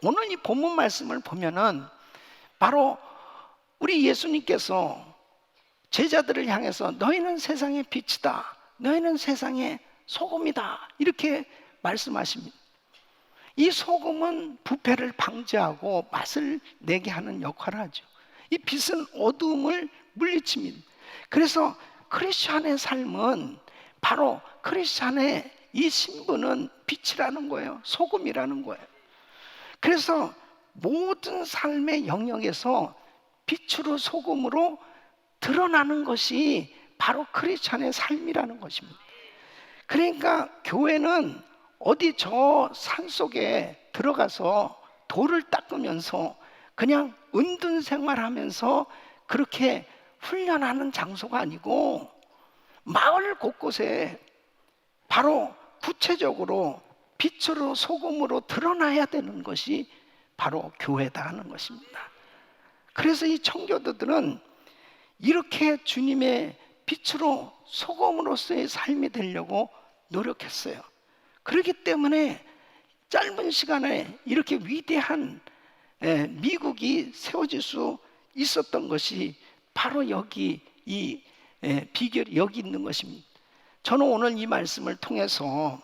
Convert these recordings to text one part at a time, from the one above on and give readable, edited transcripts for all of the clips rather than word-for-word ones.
오늘 이 본문 말씀을 보면은 바로 우리 예수님께서 제자들을 향해서 너희는 세상의 빛이다, 너희는 세상의 소금이다, 이렇게 말씀하십니다. 이 소금은 부패를 방지하고 맛을 내게 하는 역할을 하죠. 이 빛은 어두움을 물리칩니다. 그래서 크리스찬의 삶은 바로 크리스찬의 이 신분은 빛이라는 거예요. 소금이라는 거예요. 그래서 모든 삶의 영역에서 빛으로 소금으로 드러나는 것이 바로 크리스찬의 삶이라는 것입니다. 그러니까 교회는 어디 저 산속에 들어가서 돌을 닦으면서 그냥 은둔 생활하면서 그렇게 훈련하는 장소가 아니고 마을 곳곳에 바로 구체적으로 빛으로 소금으로 드러나야 되는 것이 바로 교회다 하는 것입니다. 그래서 이 청교도들은 이렇게 주님의 빛으로 소금으로서의 삶이 되려고 노력했어요. 그렇기 때문에 짧은 시간에 이렇게 위대한 미국이 세워질 수 있었던 것이 바로 여기 이 비결이 여기 있는 것입니다. 저는 오늘 이 말씀을 통해서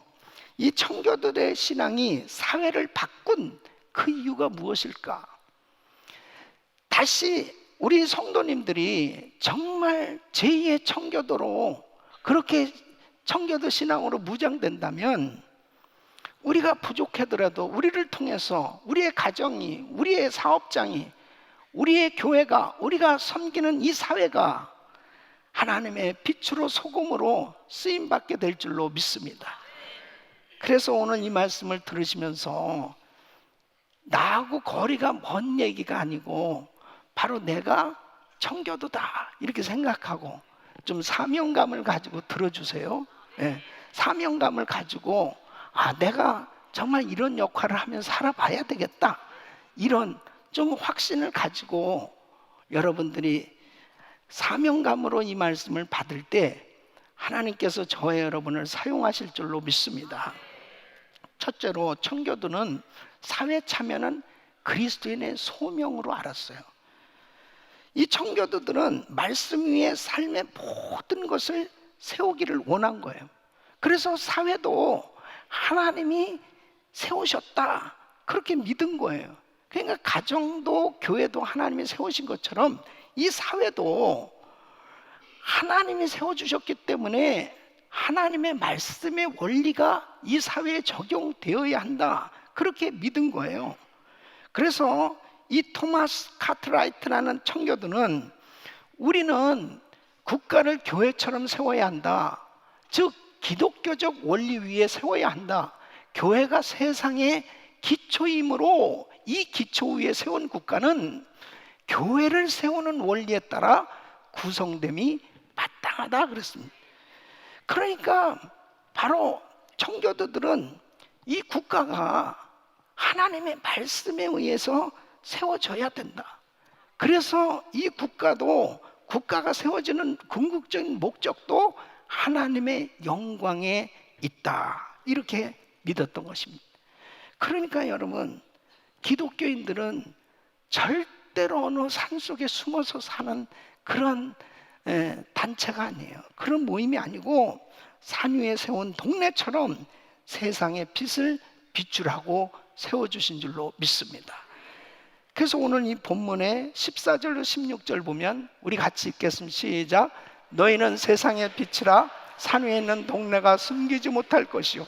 이 청교도들의 신앙이 사회를 바꾼 그 이유가 무엇일까? 다시 우리 성도님들이 정말 제2의 청교도로 그렇게 청교도 신앙으로 무장된다면 우리가 부족하더라도 우리를 통해서 우리의 가정이, 우리의 사업장이, 우리의 교회가, 우리가 섬기는 이 사회가 하나님의 빛으로 소금으로 쓰임받게 될 줄로 믿습니다. 그래서 오늘 이 말씀을 들으시면서 나하고 거리가 먼 얘기가 아니고 바로 내가 청교도다 이렇게 생각하고 좀 사명감을 가지고 들어주세요. 사명감을 가지고 내가 정말 이런 역할을 하면 살아봐야 되겠다, 이런 좀 확신을 가지고 여러분들이 사명감으로 이 말씀을 받을 때 하나님께서 저와 여러분을 사용하실 줄로 믿습니다. 첫째로 청교도는 사회 참여는 그리스도인의 소명으로 알았어요. 이 청교도들은 말씀 위에 삶의 모든 것을 세우기를 원한 거예요. 그래서 사회도 하나님이 세우셨다 그렇게 믿은 거예요. 그러니까 가정도 교회도 하나님이 세우신 것처럼 이 사회도 하나님이 세워주셨기 때문에 하나님의 말씀의 원리가 이 사회에 적용되어야 한다 그렇게 믿은 거예요. 그래서 이 토마스 카트라이트라는 청교도는 우리는 국가를 교회처럼 세워야 한다, 즉 기독교적 원리 위에 세워야 한다, 교회가 세상의 기초이므로 이 기초 위에 세운 국가는 교회를 세우는 원리에 따라 구성됨이 마땅하다 그랬습니다. 그러니까 바로 청교도들은 이 국가가 하나님의 말씀에 의해서 세워져야 된다. 그래서 이 국가가 세워지는 궁극적인 목적도 하나님의 영광에 있다 이렇게 믿었던 것입니다. 그러니까 여러분, 기독교인들은 절대로 어느 산속에 숨어서 사는 그런 단체가 아니에요. 그런 모임이 아니고 산 위에 세운 동네처럼 세상의 빛을 비추라고 세워주신 줄로 믿습니다. 그래서 오늘 이 본문의 14절로 16절 보면 우리 같이 읽겠습니다. 시작. 너희는 세상의 빛이라. 산 위에 있는 동네가 숨기지 못할 것이요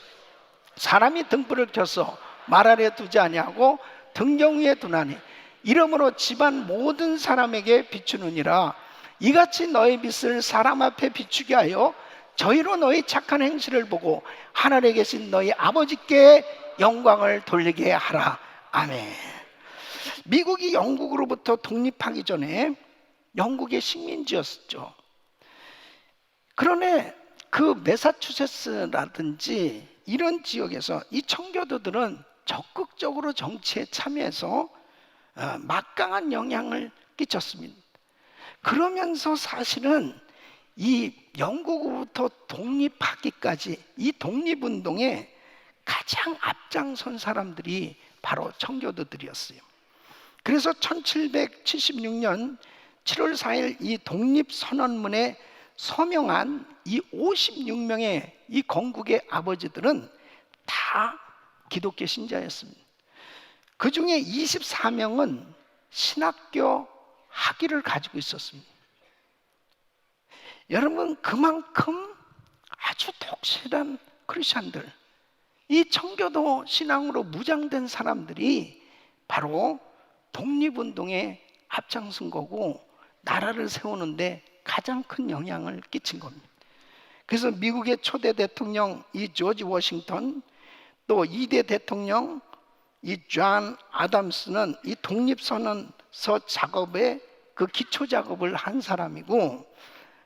사람이 등불을 켜서 말 아래 두지 아니하고 등경 위에 두나니 이러므로 집안 모든 사람에게 비추느니라. 이같이 너희 빛을 사람 앞에 비추게 하여 저희로 너희 착한 행실을 보고 하늘에 계신 너희 아버지께 영광을 돌리게 하라. 아멘. 미국이 영국으로부터 독립하기 전에 영국의 식민지였죠. 그런데 그 매사추세츠라든지 이런 지역에서 이 청교도들은 적극적으로 정치에 참여해서 막강한 영향을 끼쳤습니다. 그러면서 사실은 이 영국으로부터 독립하기까지 이 독립운동에 가장 앞장선 사람들이 바로 청교도들이었어요. 그래서 1776년 7월 4일 이 독립선언문에 서명한 이 56명의 이 건국의 아버지들은 다 기독교 신자였습니다. 그 중에 24명은 신학교 학위를 가지고 있었습니다. 여러분, 그만큼 아주 독실한 크리스천들, 이 청교도 신앙으로 무장된 사람들이 바로 독립운동에 앞장선 거고 나라를 세우는데 가장 큰 영향을 끼친 겁니다. 그래서 미국의 초대 대통령 이 조지 워싱턴, 또 2대 대통령 이 존 아담스는 이 독립선언서 작업에 그 기초 작업을 한 사람이고,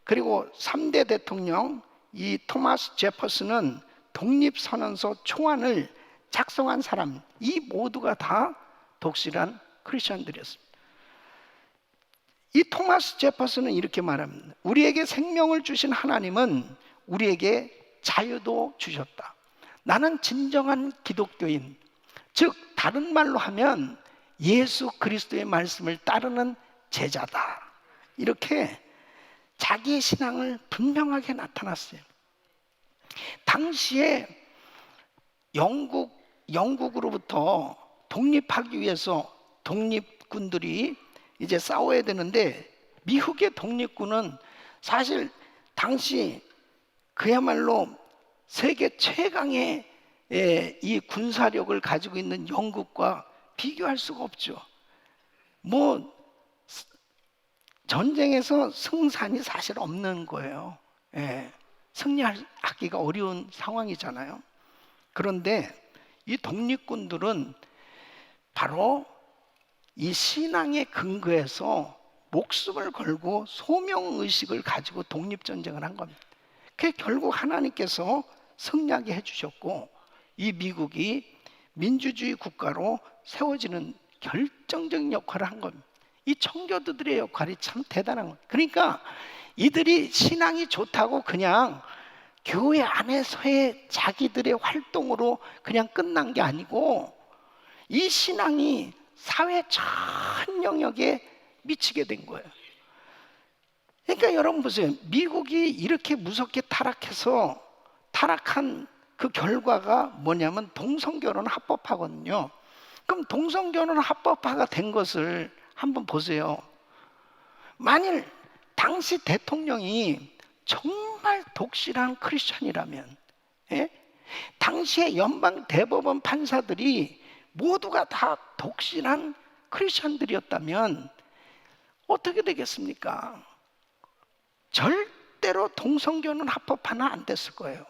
그리고 3대 대통령 이 토마스 제퍼슨은 독립선언서 초안을 작성한 사람, 이 모두가 다 독실한 크리스천들이었습니다. 이 토마스 제퍼슨은 이렇게 말합니다. 우리에게 생명을 주신 하나님은 우리에게 자유도 주셨다. 나는 진정한 기독교인, 즉 다른 말로 하면 예수 그리스도의 말씀을 따르는 제자다. 이렇게 자기의 신앙을 분명하게 나타났어요. 당시에 영국으로부터 독립하기 위해서 독립군들이 이제 싸워야 되는데, 미국의 독립군은 사실 당시 그야말로 세계 최강의 이 군사력을 가지고 있는 영국과 비교할 수가 없죠. 뭐 전쟁에서 승산이 사실 없는 거예요. 승리하기가 어려운 상황이잖아요. 그런데 이 독립군들은 바로 이 신앙의 근거에서 목숨을 걸고 소명의식을 가지고 독립전쟁을 한 겁니다. 그게 결국 하나님께서 승리하게 해주셨고, 이 미국이 민주주의 국가로 세워지는 결정적인 역할을 한 겁니다. 이 청교도들의 역할이 참 대단한 거예요. 그러니까 이들이 신앙이 좋다고 그냥 교회 안에서의 자기들의 활동으로 그냥 끝난 게 아니고, 이 신앙이 사회 전 영역에 미치게 된 거예요. 그러니까 여러분 보세요. 미국이 이렇게 무섭게 타락한 그 결과가 뭐냐면 동성결혼 합법화거든요. 그럼 동성결혼 합법화가 된 것을 한번 보세요. 만일 당시 대통령이 정말 독실한 크리스천이라면, 당시의 연방 대법원 판사들이 모두가 다 독실한 크리스천들이었다면 어떻게 되겠습니까? 절대로 동성결혼 합법화는 안 됐을 거예요.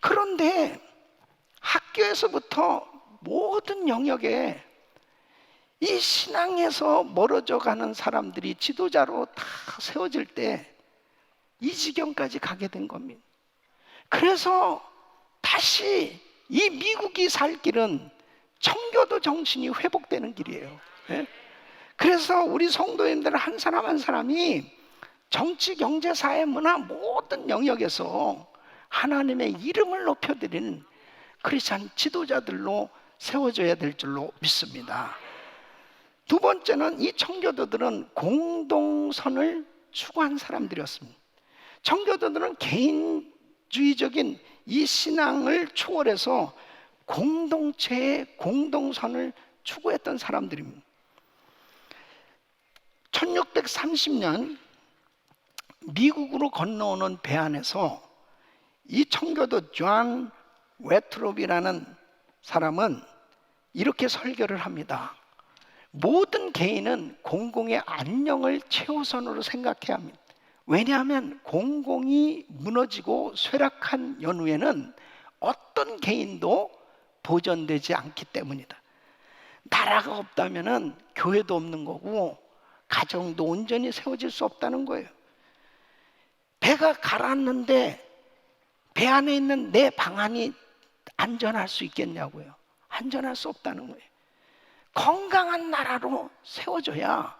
그런데 학교에서부터 모든 영역에 이 신앙에서 멀어져 가는 사람들이 지도자로 다 세워질 때 이 지경까지 가게 된 겁니다. 그래서 다시 이 미국이 살 길은 청교도 정신이 회복되는 길이에요. 그래서 우리 성도님들 한 사람 한 사람이 정치, 경제, 사회, 문화 모든 영역에서 하나님의 이름을 높여드리는 크리스찬 지도자들로 세워져야 될 줄로 믿습니다. 두 번째는 이 청교도들은 공동선을 추구한 사람들이었습니다. 청교도들은 개인주의적인 이 신앙을 초월해서 공동체의 공동선을 추구했던 사람들입니다. 1630년 미국으로 건너오는 배 안에서 이 청교도 존 웨트롭이라는 사람은 이렇게 설교를 합니다. 모든 개인은 공공의 안녕을 최우선으로 생각해야 합니다. 왜냐하면 공공이 무너지고 쇠락한 연후에는 어떤 개인도 보존되지 않기 때문이다. 나라가 없다면 교회도 없는 거고 가정도 온전히 세워질 수 없다는 거예요. 배가 가라앉는데 배 안에 있는 내 방안이 안전할 수 있겠냐고요. 안전할 수 없다는 거예요. 건강한 나라로 세워져야,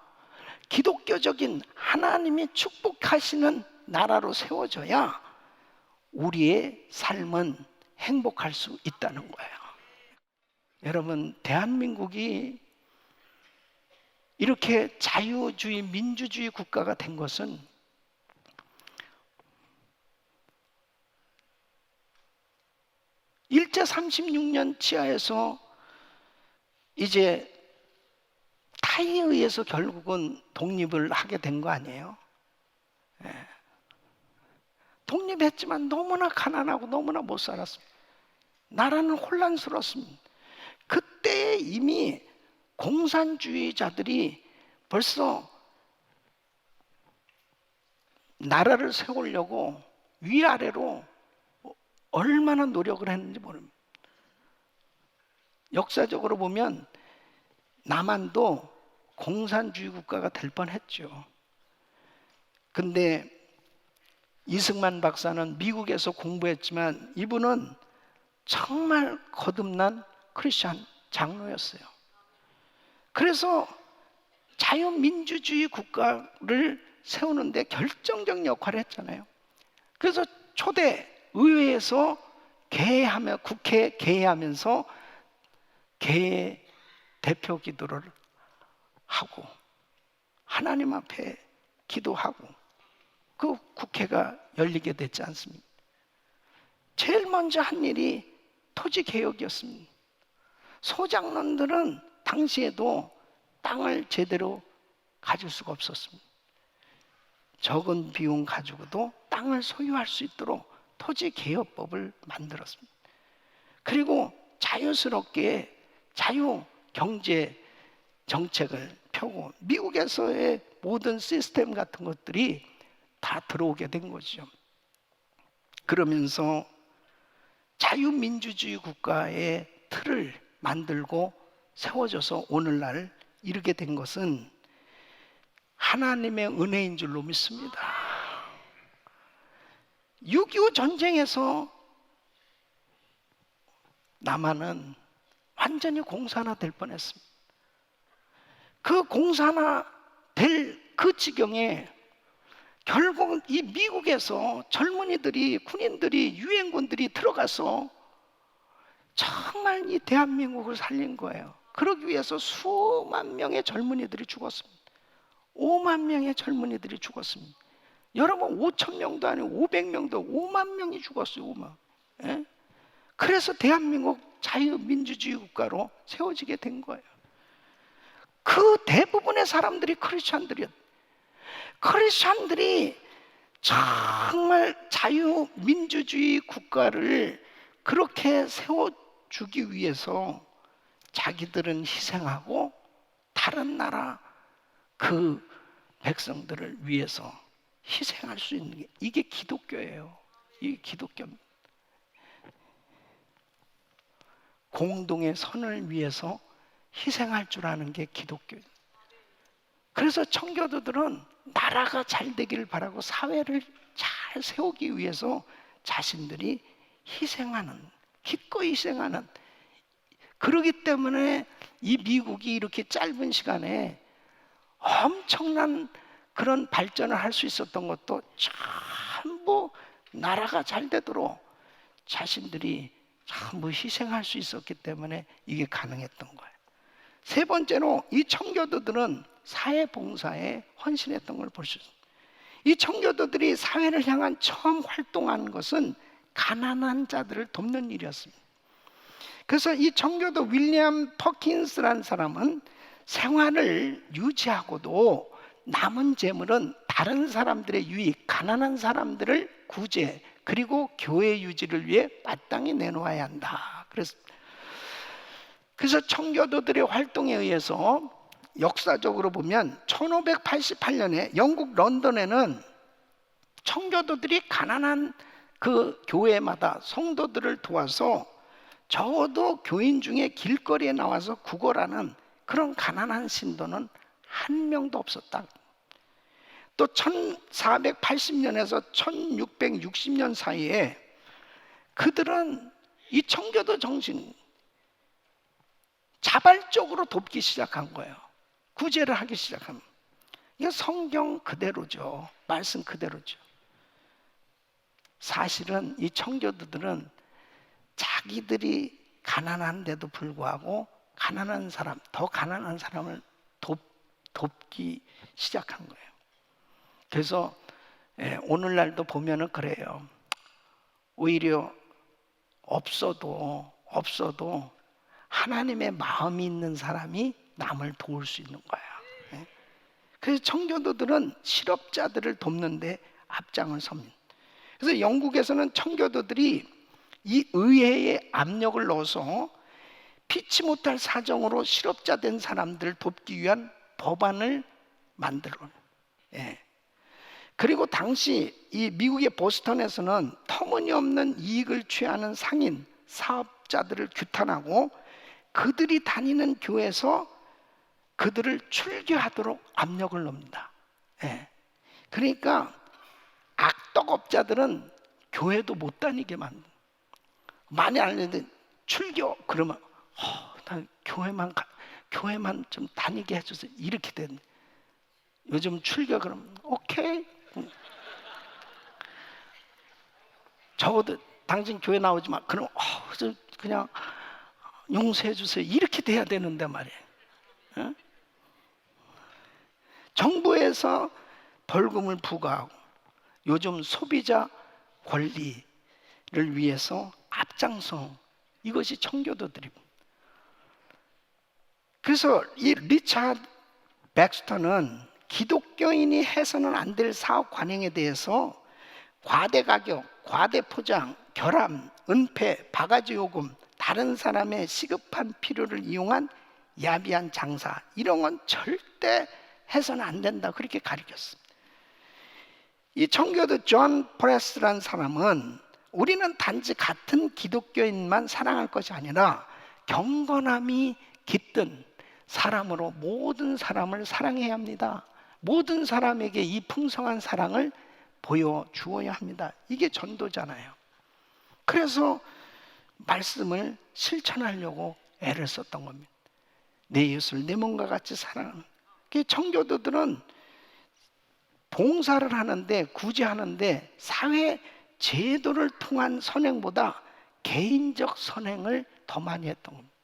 기독교적인 하나님이 축복하시는 나라로 세워져야 우리의 삶은 행복할 수 있다는 거예요. 여러분, 대한민국이 이렇게 자유주의, 민주주의 국가가 된 것은 일제 36년 치하에서 이제 타이에 의해서 결국은 독립을 하게 된 거 아니에요? 예. 독립했지만 너무나 가난하고 너무나 못 살았습니다. 나라는 혼란스러웠습니다. 그때 이미 공산주의자들이 벌써 나라를 세우려고 위아래로 얼마나 노력을 했는지 모릅니다. 역사적으로 보면 남한도 공산주의 국가가 될 뻔했죠. 근데 이승만 박사는 미국에서 공부했지만 이분은 정말 거듭난 크리스찬 장로였어요. 그래서 자유민주주의 국가를 세우는데 결정적 역할을 했잖아요. 그래서 초대 의회에서 개회하며 국회에 개회하면서 개회 대표 기도를 하고 하나님 앞에 기도하고 그 국회가 열리게 됐지 않습니까? 제일 먼저 한 일이 토지 개혁이었습니다. 소장농들은 당시에도 땅을 제대로 가질 수가 없었습니다. 적은 비용 가지고도 땅을 소유할 수 있도록 토지 개혁법을 만들었습니다. 그리고 자유스럽게 자유 경제 정책을 펴고 미국에서의 모든 시스템 같은 것들이 다 들어오게 된 거죠. 그러면서 자유민주주의 국가의 틀을 만들고 세워져서 오늘날 이르게 된 것은 하나님의 은혜인 줄로 믿습니다. 6.25 전쟁에서 남한은 완전히 공산화될 뻔했습니다. 그 공산화될 그 지경에 결국 이 미국에서 젊은이들이, 군인들이, 유엔군들이 들어가서 정말 이 대한민국을 살린 거예요. 그러기 위해서 수만 명의 젊은이들이 죽었습니다. 5만 명의 젊은이들이 죽었습니다. 여러분 5천 명도 아니고 500명도 5만 명이 죽었어요. 5만. 예? 그래서 대한민국 자유민주주의 국가로 세워지게 된 거예요. 그 대부분의 사람들이 크리스찬들이었어요. 크리스찬들이 정말 자유민주주의 국가를 그렇게 세워주기 위해서 자기들은 희생하고 다른 나라 그 백성들을 위해서 희생할 수 있는 게 이게 기독교예요. 이게 기독교입니다. 공동의 선을 위해서 희생할 줄 아는 게 기독교예요. 그래서 청교도들은 나라가 잘 되기를 바라고 사회를 잘 세우기 위해서 자신들이 희생하는, 기꺼이 희생하는, 그러기 때문에 이 미국이 이렇게 짧은 시간에 엄청난 그런 발전을 할 수 있었던 것도 전부 나라가 잘 되도록 자신들이 전부 희생할 수 있었기 때문에 이게 가능했던 거예요. 세 번째로 이 청교도들은 사회봉사에 헌신했던 걸 볼 수 있습니다. 이 청교도들이 사회를 향한 처음 활동한 것은 가난한 자들을 돕는 일이었습니다. 그래서 이 청교도 윌리엄 퍼킨스라는 사람은 생활을 유지하고도 남은 재물은 다른 사람들의 유익, 가난한 사람들을 구제, 그리고 교회 유지를 위해 마땅히 내놓아야 한다. 그래서 청교도들의 활동에 의해서 역사적으로 보면 1588년에 영국 런던에는 청교도들이 가난한 그 교회마다 성도들을 도와서 적어도 교인 중에 길거리에 나와서 구걸하는 그런 가난한 신도는 한 명도 없었다. 또 1480년에서 1660년 사이에 그들은 이 청교도 정신 자발적으로 돕기 시작한 거예요. 구제를 하기 시작합니다. 이게 성경 그대로죠. 말씀 그대로죠. 사실은 이 청교도들은 자기들이 가난한데도 불구하고 가난한 사람, 더 가난한 사람을 돕기 시작한 거예요. 그래서 오늘날도 보면은 그래요. 오히려 없어도 하나님의 마음이 있는 사람이 남을 도울 수 있는 거야. 그래서 청교도들은 실업자들을 돕는데 앞장을 섭니다. 그래서 영국에서는 청교도들이 이 의회에 압력을 넣어서 피치 못할 사정으로 실업자 된 사람들을 돕기 위한 법안을 만들어요. 그리고 당시 이 미국의 보스턴에서는 터무니없는 이익을 취하는 상인 사업자들을 규탄하고 그들이 다니는 교회에서 그들을 출교하도록 압력을 넣습니다. 그러니까 악덕업자들은 교회도 못 다니게 만든. 많이 알는데 출교 그러면 난 교회만 좀 다니게 해주세요. 이렇게 된. 요즘 출교 그러면 오케이. 적어도 당신 교회 나오지 마. 그럼 그냥 용서해 주세요. 이렇게 돼야 되는데 말이에요. 정부에서 벌금을 부과하고 요즘 소비자 권리를 위해서 앞장서 이것이 청교도들입니다. 그래서 이 리차드 백스터는 기독교인이 해서는 안 될 사업 관행에 대해서 과대 가격, 과대 포장, 결함, 은폐, 바가지 요금, 다른 사람의 시급한 필요를 이용한 야비한 장사 이런 건 절대 해서는 안 된다 그렇게 가르쳤습니다. 이 청교도 존 프레스라는 사람은 우리는 단지 같은 기독교인만 사랑할 것이 아니라 경건함이 깃든 사람으로 모든 사람을 사랑해야 합니다. 모든 사람에게 이 풍성한 사랑을 보여주어야 합니다. 이게 전도잖아요. 그래서 말씀을 실천하려고 애를 썼던 겁니다. 내 이웃을 내 몸과 같이 사랑하는. 청교도들은 봉사를 하는데 구제하는데 사회 제도를 통한 선행보다 개인적 선행을 더 많이 했던 겁니다.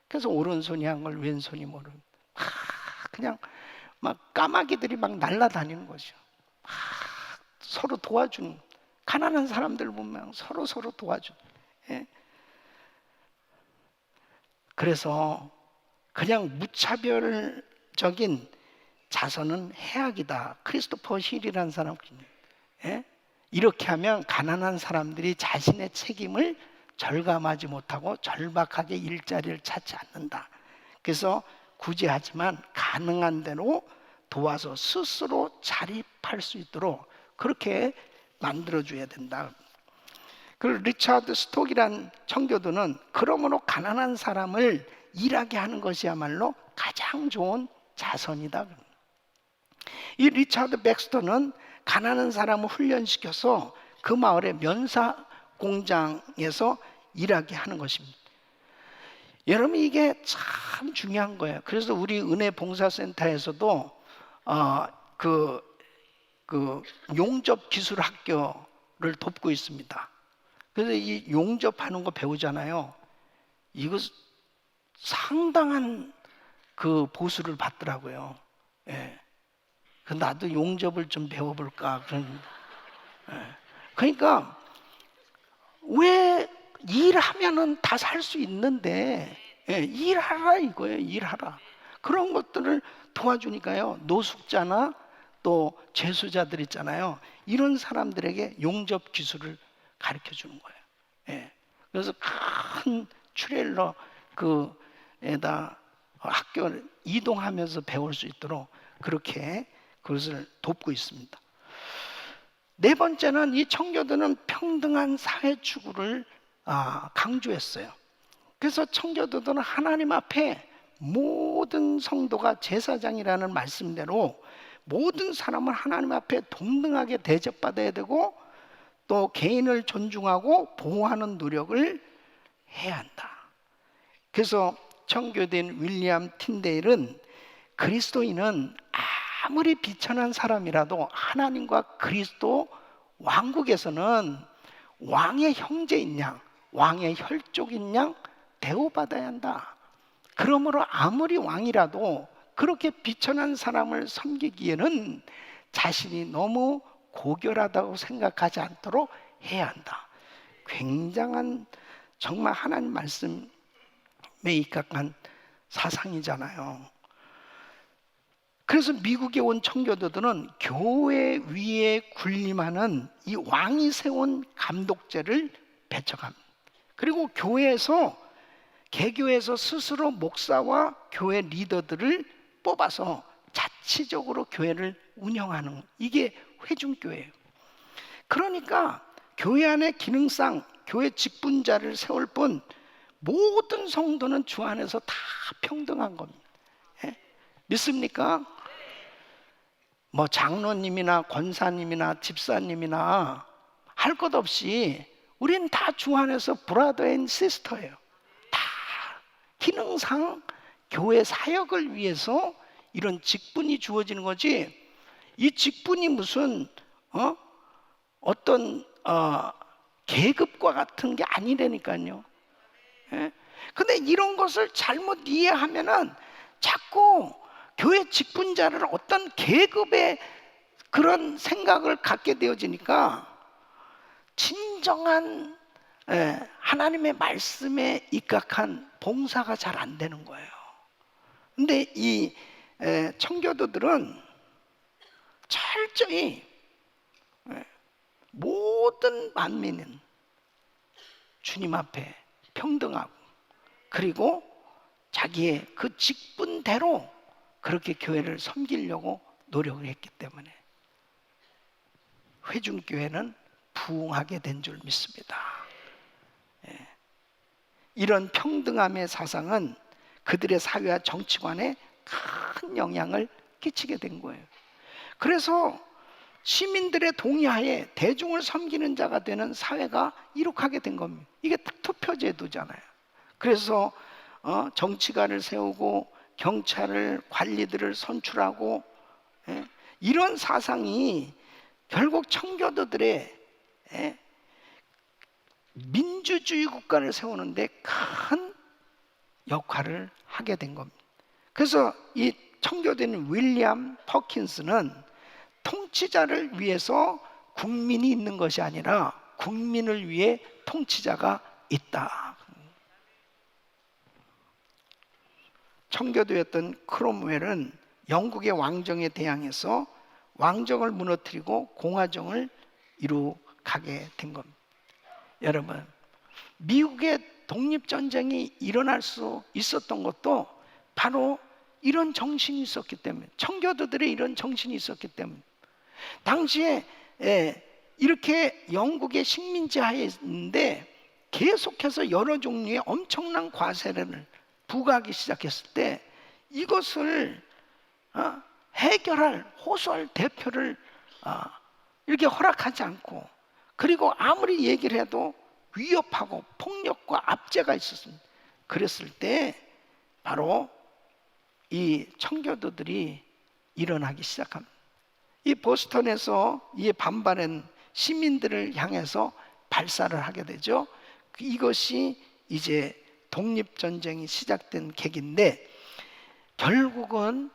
그래서 오른손이 한 걸 왼손이 모르는 그냥 막 까마귀들이 막 날아다니는 거죠. 서로 도와주는 가난한 사람들 보면 서로 도와주는. 그래서 그냥 무차별적인 자선은 해악이다. 크리스토퍼 힐이라는 사람. 이렇게 하면 가난한 사람들이 자신의 책임을 절감하지 못하고 절박하게 일자리를 찾지 않는다. 그래서 구제하지만 가능한 대로 도와서 스스로 자립할 수 있도록 그렇게 만들어줘야 된다. 그리고 리차드 스톡이란 청교도는 그러므로 가난한 사람을 일하게 하는 것이야말로 가장 좋은 자선이다. 이 리차드 백스터는 가난한 사람을 훈련시켜서 그 마을의 면사 공장에서 일하게 하는 것입니다. 여러분 이게 참 중요한 거예요. 그래서 우리 은혜 봉사센터에서도 그 용접 기술 학교를 돕고 있습니다. 그래서 이 용접하는 거 배우잖아요. 이거 상당한 그 보수를 받더라고요. 나도 용접을 좀 배워볼까 그런. 그러니까 왜 일하면은 다 살 수 있는데 일하라 이거예요. 일하라. 그런 것들을 도와주니까요. 노숙자나 또 재수자들 있잖아요. 이런 사람들에게 용접 기술을 가르쳐 주는 거예요. 그래서 큰 트레일러 그에다 학교를 이동하면서 배울 수 있도록 그렇게 그것을 돕고 있습니다. 네 번째는 이 청교도는 평등한 사회 추구를 강조했어요. 그래서 청교도들은 하나님 앞에 모든 성도가 제사장이라는 말씀대로 모든 사람을 하나님 앞에 동등하게 대접받아야 되고 또 개인을 존중하고 보호하는 노력을 해야 한다. 그래서 청교도인 윌리엄 틴데일은 그리스도인은 아무리 비천한 사람이라도 하나님과 그리스도 왕국에서는 왕의 형제인 양, 왕의 혈족인 양 대우받아야 한다. 그러므로 아무리 왕이라도 그렇게 비천한 사람을 섬기기에는 자신이 너무 고결하다고 생각하지 않도록 해야 한다. 굉장한 정말 하나님 말씀에 입각한 사상이잖아요. 그래서 미국에 온 청교도들은 교회 위에 군림하는 이 왕이 세운 감독제를 배척합니다. 그리고 개교에서 스스로 목사와 교회 리더들을 뽑아서 자치적으로 교회를 운영하는, 이게 회중교회예요. 그러니까 교회 안에 기능상 교회 직분자를 세울 뿐 모든 성도는 주 안에서 다 평등한 겁니다. 예? 믿습니까? 뭐 장로님이나 권사님이나 집사님이나 할 것 없이 우리는 다 주 안에서 브라더 앤 시스터예요. 다 기능상 교회 사역을 위해서 이런 직분이 주어지는 거지, 이 직분이 무슨 어떤 계급과 같은 게 아니라니까요. 예? 근데 이런 것을 잘못 이해하면은 자꾸 교회 직분자를 어떤 계급의 그런 생각을 갖게 되어지니까 진정한 하나님의 말씀에 입각한 봉사가 잘 안 되는 거예요. 근데 이 청교도들은 철저히 모든 만민은 주님 앞에 평등하고, 그리고 자기의 그 직분대로 그렇게 교회를 섬기려고 노력을 했기 때문에 회중교회는 부흥하게 된 줄 믿습니다. 이런 평등함의 사상은 그들의 사회와 정치관에 큰 영향을 끼치게 된 거예요. 그래서 시민들의 동의하에 대중을 섬기는 자가 되는 사회가 이룩하게 된 겁니다. 이게 딱 투표제도잖아요. 그래서 정치가를 세우고 경찰을, 관리들을 선출하고, 이런 사상이 결국 청교도들의 민주주의 국가를 세우는데 큰 역할을 하게 된 겁니다. 그래서 이 청교도인 윌리엄 퍼킨스는 통치자를 위해서 국민이 있는 것이 아니라 국민을 위해 통치자가 있다. 청교도였던 크롬웰은 영국의 왕정에 대항해서 왕정을 무너뜨리고 공화정을 이루가게 된 겁니다. 여러분, 미국의 독립전쟁이 일어날 수 있었던 것도 바로 이런 정신이 있었기 때문에, 청교도들의 이런 정신이 있었기 때문에, 당시에 이렇게 영국의 식민지 하에 있는데 계속해서 여러 종류의 엄청난 과세를 부과하기 시작했을 때 이것을 호소할 대표를 이렇게 허락하지 않고, 그리고 아무리 얘기를 해도 위협하고 폭력과 압제가 있었습니다. 그랬을 때 바로 이 청교도들이 일어나기 시작합니다. 이 보스턴에서 이 반발한 시민들을 향해서 발사를 하게 되죠. 이것이 이제 독립전쟁이 시작된 계기인데, 결국은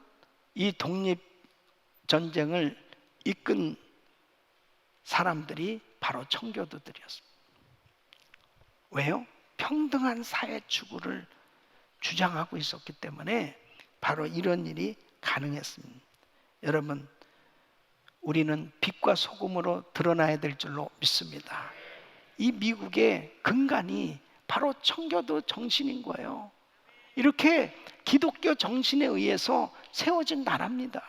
이 독립전쟁을 이끈 사람들이 바로 청교도들이었습니다. 왜요? 평등한 사회 추구를 주장하고 있었기 때문에 바로 이런 일이 가능했습니다. 여러분, 우리는 빛과 소금으로 드러나야 될 줄로 믿습니다. 이 미국의 근간이 바로 청교도 정신인 거예요. 이렇게 기독교 정신에 의해서 세워진 나라입니다.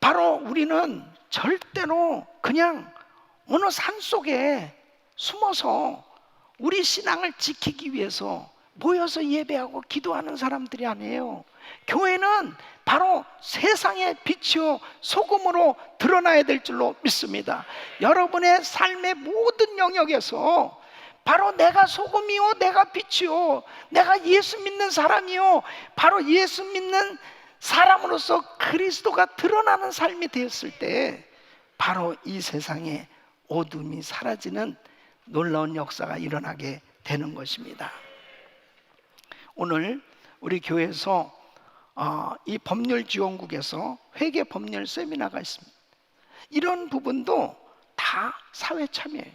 바로 우리는 절대로 그냥 어느 산속에 숨어서 우리 신앙을 지키기 위해서 모여서 예배하고 기도하는 사람들이 아니에요. 교회는 바로 세상의 빛이요 소금으로 드러나야 될 줄로 믿습니다. 여러분의 삶의 모든 영역에서 바로 내가 소금이요, 내가 빛이요, 내가 예수 믿는 사람이요, 바로 예수 믿는 사람으로서 그리스도가 드러나는 삶이 되었을 때 바로 이 세상에 어둠이 사라지는 놀라운 역사가 일어나게 되는 것입니다. 오늘 우리 교회에서 이 법률지원국에서 회계법률 세미나가 있습니다. 이런 부분도 다 사회 참여예요.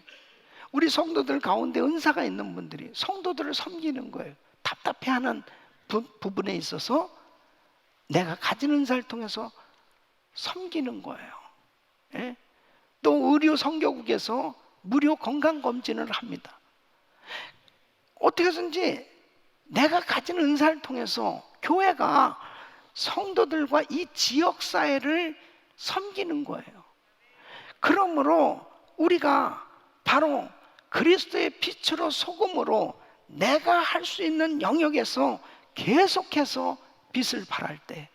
우리 성도들 가운데 은사가 있는 분들이 성도들을 섬기는 거예요. 답답해하는 부분에 있어서 내가 가진 은사를 통해서 섬기는 거예요. 예? 또 의료 선교국에서 무료 건강검진을 합니다. 어떻게 해서든지 내가 가진 은사를 통해서 교회가 성도들과 이 지역사회를 섬기는 거예요. 그러므로 우리가 바로 그리스도의 빛으로 소금으로 내가 할 수 있는 영역에서 계속해서 빛을 발할 때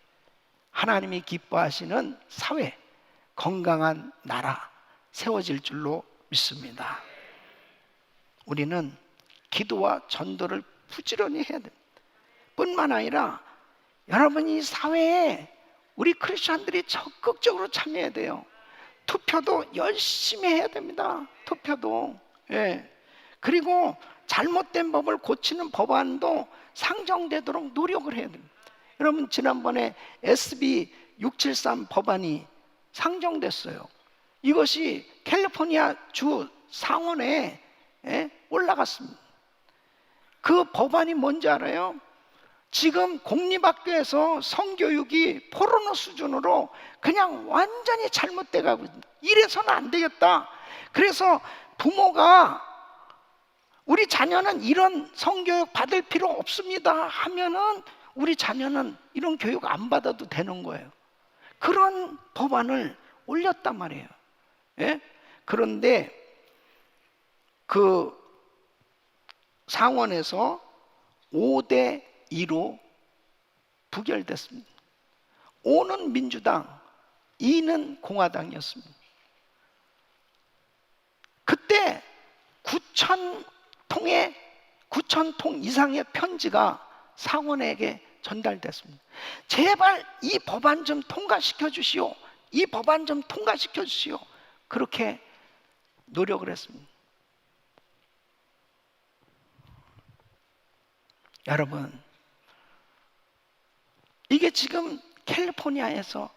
하나님이 기뻐하시는 사회, 건강한 나라 세워질 줄로 믿습니다. 우리는 기도와 전도를 부지런히 해야 됩니다. 뿐만 아니라 여러분이 사회에 우리 크리스천들이 적극적으로 참여해야 돼요. 투표도 열심히 해야 됩니다. 투표도. 예. 그리고 잘못된 법을 고치는 법안도 상정되도록 노력을 해야 됩니다. 여러분 지난번에 SB 673 법안이 상정됐어요. 이것이 캘리포니아 주 상원에 올라갔습니다. 그 법안이 뭔지 알아요? 지금 공립학교에서 성교육이 포르노 수준으로 그냥 완전히 잘못돼 가고 있습니다. 이래서는 안 되겠다. 그래서 부모가 우리 자녀는 이런 성교육 받을 필요 없습니다 하면은 우리 자녀는 이런 교육 안 받아도 되는 거예요. 그런 법안을 올렸단 말이에요. 예? 그런데 그 상원에서 5대 2로 부결됐습니다. 5는 민주당, 2는 공화당이었습니다. 그때 9,000통 이상의 편지가 상원에게 전달됐습니다. 제발 이 법안 좀 통과시켜 주시오. 이 법안 좀 통과시켜 주시오. 그렇게 노력을 했습니다. 여러분, 이게 지금 캘리포니아에서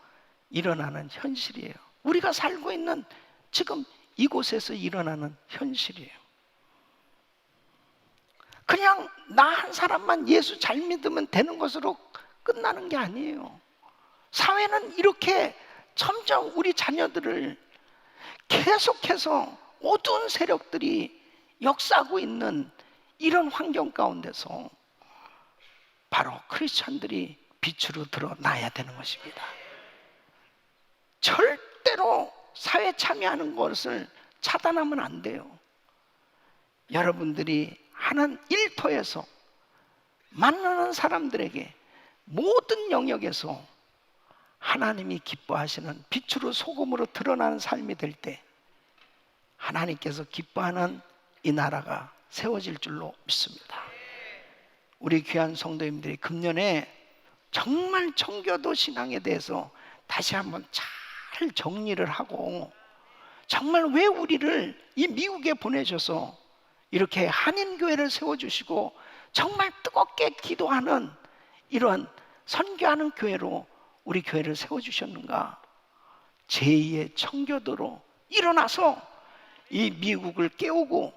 일어나는 현실이에요. 우리가 살고 있는 지금 이곳에서 일어나는 현실이에요. 그냥 나 한 사람만 예수 잘 믿으면 되는 것으로 끝나는 게 아니에요. 사회는 이렇게 점점 우리 자녀들을 계속해서 어두운 세력들이 역사하고 있는 이런 환경 가운데서 바로 크리스천들이 빛으로 드러나야 되는 것입니다. 절대로 사회 참여하는 것을 차단하면 안 돼요. 여러분들이 하는 일터에서 만나는 사람들에게 모든 영역에서 하나님이 기뻐하시는 빛으로 소금으로 드러나는 삶이 될 때 하나님께서 기뻐하는 이 나라가 세워질 줄로 믿습니다. 우리 귀한 성도님들이 금년에 정말 청교도 신앙에 대해서 다시 한번 잘 정리를 하고 정말 왜 우리를 이 미국에 보내셔서 이렇게 한인교회를 세워주시고 정말 뜨겁게 기도하는 이런 선교하는 교회로 우리 교회를 세워주셨는가? 제2의 청교도로 일어나서 이 미국을 깨우고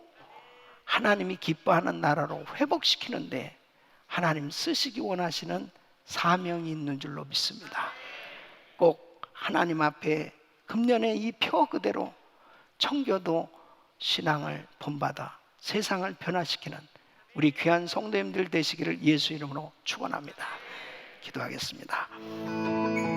하나님이 기뻐하는 나라로 회복시키는데 하나님 쓰시기 원하시는 사명이 있는 줄로 믿습니다. 꼭 하나님 앞에 금년에 이 표 그대로 청교도 신앙을 본받아 세상을 변화시키는 우리 귀한 성도님들 되시기를 예수 이름으로 축원합니다. 기도하겠습니다.